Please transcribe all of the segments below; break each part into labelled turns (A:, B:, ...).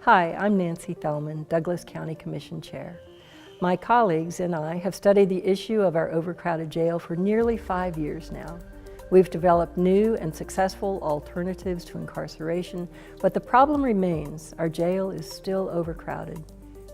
A: Hi, I'm Nancy Thellman, Douglas County Commission Chair. My colleagues and I have studied the issue of our overcrowded jail for nearly 5 years now. We've developed new and successful alternatives to incarceration, but the problem remains: our jail is still overcrowded.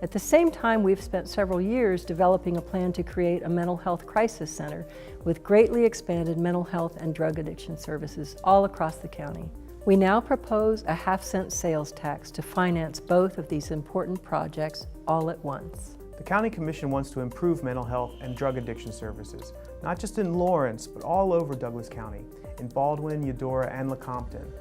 A: At the same time, we've spent several years developing a plan to create a mental health crisis center with greatly expanded mental health and drug addiction services all across the county. We now propose a half-cent sales tax to finance both of these important projects all at once.
B: The County Commission wants to improve mental health and drug addiction services, not just in Lawrence, but all over Douglas County, in Baldwin, Eudora, and Lecompton.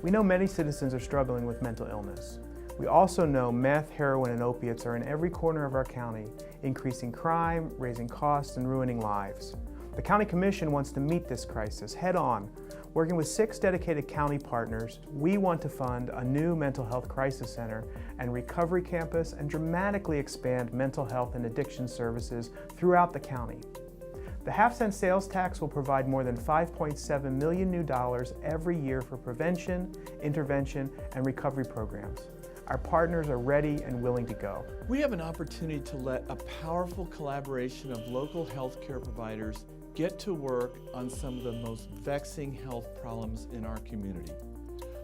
B: We know many citizens are struggling with mental illness. We also know meth, heroin, and opiates are in every corner of our county, increasing crime, raising costs, and ruining lives. The County Commission wants to meet this crisis head-on. Working with 6 dedicated county partners, we want to fund a new mental health crisis center and recovery campus and dramatically expand mental health and addiction services throughout the county. The half-cent sales tax will provide more than $5.7 million new dollars every year for prevention, intervention, and recovery programs. Our partners are ready and willing to go.
C: We have an opportunity to let a powerful collaboration of local healthcare providers get to work on some of the most vexing health problems in our community.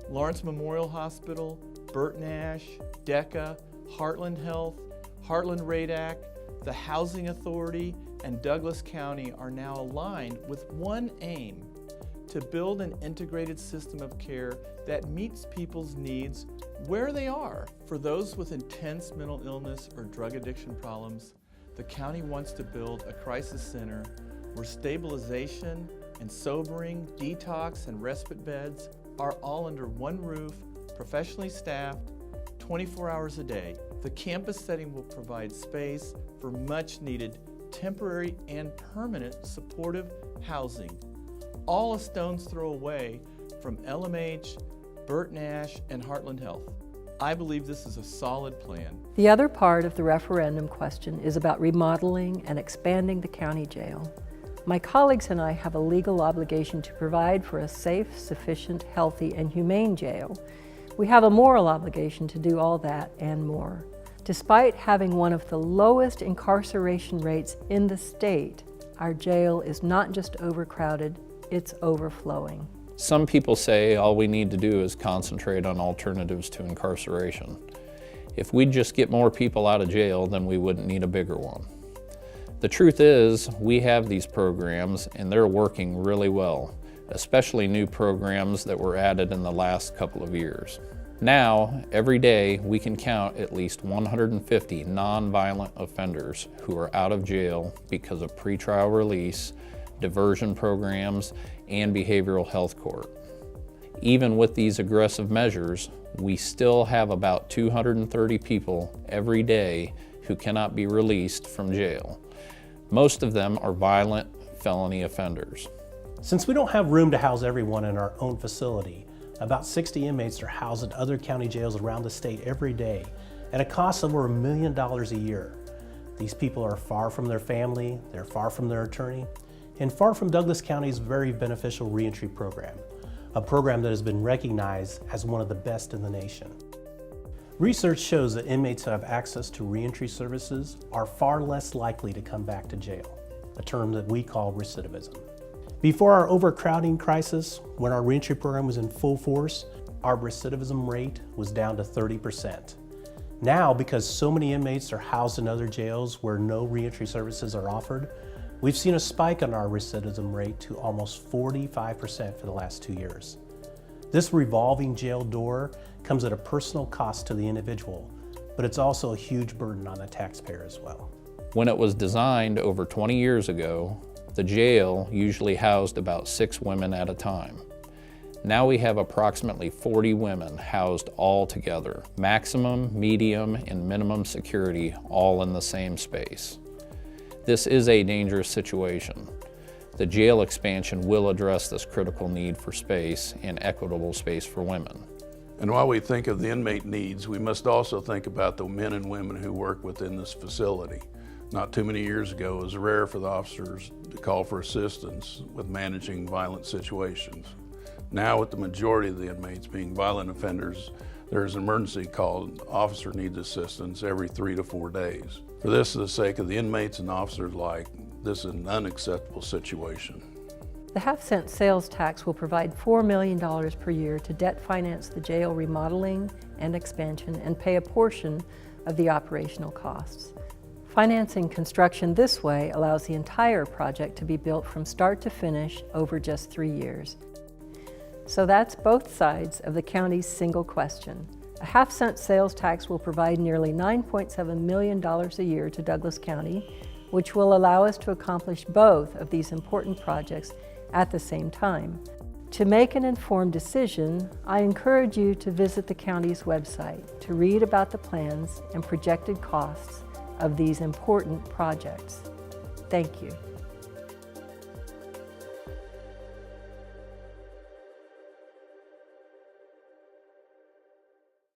C: Lawrence Memorial Hospital, Burt Nash, DECA, Heartland Health, Heartland RADAC, the Housing Authority, and Douglas County are now aligned with one aim: to build an integrated system of care that meets people's needs where they are. For those with intense mental illness or drug addiction problems, the county wants to build a crisis center where stabilization and sobering, detox, and respite beds are all under one roof, professionally staffed, 24 hours a day. The campus setting will provide space for much needed temporary and permanent supportive housing, all a stone's throw away from LMH, Burt Nash, and Heartland Health. I believe this is a solid plan.
A: The other part of the referendum question is about remodeling and expanding the county jail. My colleagues and I have a legal obligation to provide for a safe, sufficient, healthy, and humane jail. We have a moral obligation to do all that and more. Despite having one of the lowest incarceration rates in the state, our jail is not just overcrowded, it's overflowing.
D: Some people say all we need to do is concentrate on alternatives to incarceration. If we'd just get more people out of jail, then we wouldn't need a bigger one. The truth is, we have these programs and they're working really well, especially new programs that were added in the last couple of years. Now, every day, we can count at least 150 non-violent offenders who are out of jail because of pretrial release, diversion programs, and behavioral health court. Even with these aggressive measures, we still have about 230 people every day who cannot be released from jail. Most of them are violent felony offenders.
E: Since we don't have room to house everyone in our own facility, about 60 inmates are housed in other county jails around the state every day at a cost of over $1 million a year. These people are far from their family, they're far from their attorney, and far from Douglas County's very beneficial reentry program, a program that has been recognized as one of the best in the nation. Research shows that inmates who have access to reentry services are far less likely to come back to jail, a term that we call recidivism. Before our overcrowding crisis, when our reentry program was in full force, our recidivism rate was down to 30%. Now, because so many inmates are housed in other jails where no reentry services are offered, we've seen a spike in our recidivism rate to almost 45% for the last 2 years. This revolving jail door comes at a personal cost to the individual, but it's also a huge burden on the taxpayer as well.
D: When it was designed over 20 years ago, the jail usually housed about 6 women at a time. Now we have approximately 40 women housed all together, maximum, medium, and minimum security all in the same space. This is a dangerous situation. The jail expansion will address this critical need for space and equitable space for women.
F: And while we think of the inmate needs, we must also think about the men and women who work within this facility. Not too many years ago, it was rare for the officers to call for assistance with managing violent situations. Now, with the majority of the inmates being violent offenders, there's an emergency call, officer needs assistance every 3 to 4 days. For this, for the sake of the inmates and officers alike, this is an unacceptable situation.
A: The half-cent sales tax will provide $4 million per year to debt finance the jail remodeling and expansion and pay a portion of the operational costs. Financing construction this way allows the entire project to be built from start to finish over just 3 years. So that's both sides of the county's single question. A half-cent sales tax will provide nearly $9.7 million a year to Douglas County, which will allow us to accomplish both of these important projects at the same time. To make an informed decision, I encourage you to visit the county's website to read about the plans and projected costs of these important projects. Thank you.